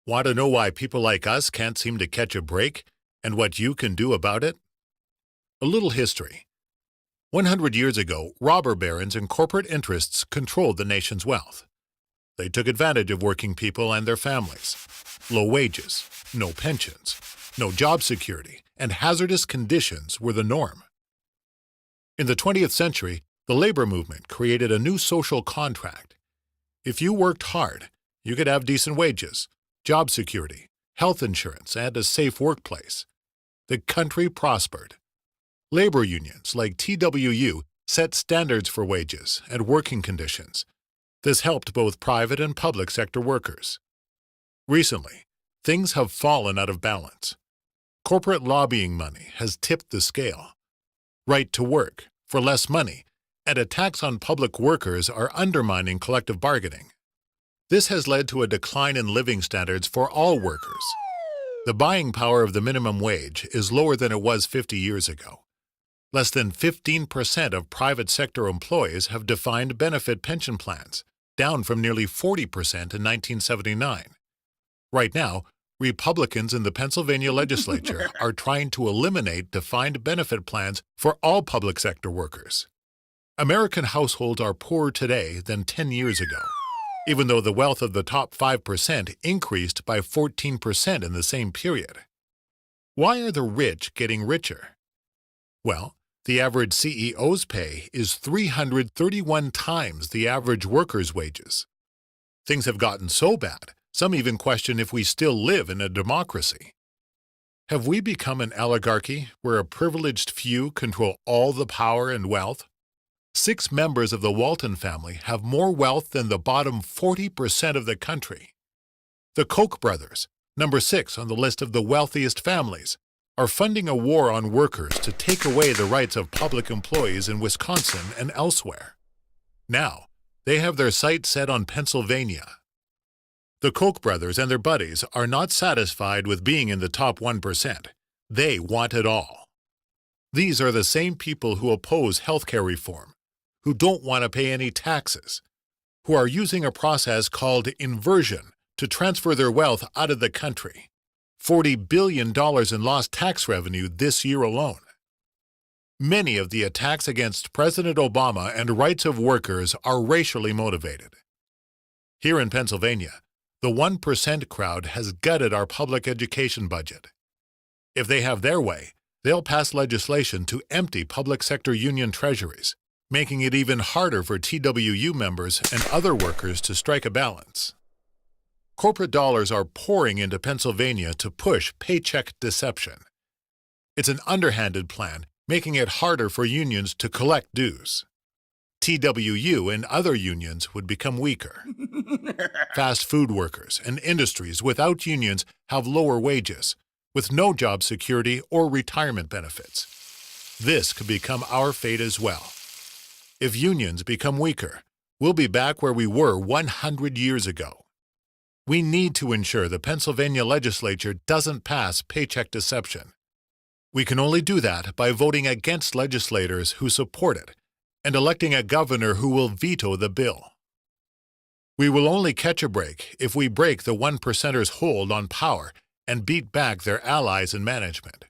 Want to know why people like us can't seem to catch a break and what you can do about it? A little history. 100 years ago, robber barons and corporate interests controlled the nation's wealth. They took advantage of working people and their families. Low wages, no pensions, no job security, and hazardous conditions were the norm. In the 20th century, the labor movement created a new social contract. If you worked hard, you could have decent wages, job security, health insurance, and a safe workplace. The country prospered. Labor unions like TWU set standards for wages and working conditions. This helped both private and public sector workers. Recently, things have fallen out of balance. Corporate lobbying money has tipped the scale. Right to work for less money and a tax on public workers are undermining collective bargaining. This has led to a decline in living standards for all workers. The buying power of the minimum wage is lower than it was 50 years ago. Less than 15% of private sector employees have defined benefit pension plans, down from nearly 40% in 1979. Right now, Republicans in the Pennsylvania legislature are trying to eliminate defined benefit plans for all public sector workers. American households are poorer today than 10 years ago, even though the wealth of the top 5% increased by 14% in the same period. Why are the rich getting richer? Well, the average CEO's pay is 331 times the average worker's wages. Things have gotten so bad, some even question if we still live in a democracy. Have we become an oligarchy where a privileged few control all the power and wealth? 6 members of the Walton family have more wealth than the bottom 40% of the country. The Koch brothers, number 6 on the list of the wealthiest families, are funding a war on workers to take away the rights of public employees in Wisconsin and elsewhere. Now, they have their sights set on Pennsylvania. The Koch brothers and their buddies are not satisfied with being in the top 1%. They want it all. These are the same people who oppose healthcare reform, who don't want to pay any taxes, who are using a process called inversion to transfer their wealth out of the country. $40 billion in lost tax revenue this year alone. Many of the attacks against President Obama and rights of workers are racially motivated. Here in Pennsylvania, the 1% crowd has gutted our public education budget. If they have their way, they'll pass legislation to empty public sector union treasuries, making it even harder for TWU members and other workers to strike a balance. Corporate dollars are pouring into Pennsylvania to push paycheck deception. It's an underhanded plan, making it harder for unions to collect dues. TWU and other unions would become weaker. Fast food workers and industries without unions have lower wages, with no job security or retirement benefits. This could become our fate as well. If unions become weaker, we'll be back where we were 100 years ago. We need to ensure the Pennsylvania legislature doesn't pass paycheck deception. We can only do that by voting against legislators who support it and electing a governor who will veto the bill. We will only catch a break if we break the 1%ers' hold on power and beat back their allies in management.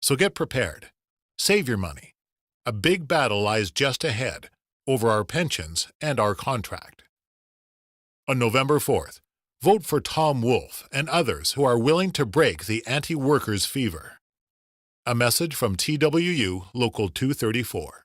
So get prepared. Save your money. A big battle lies just ahead over our pensions and our contract. On November 4th, vote for Tom Wolf and others who are willing to break the anti-workers fever. A message from TWU Local 234.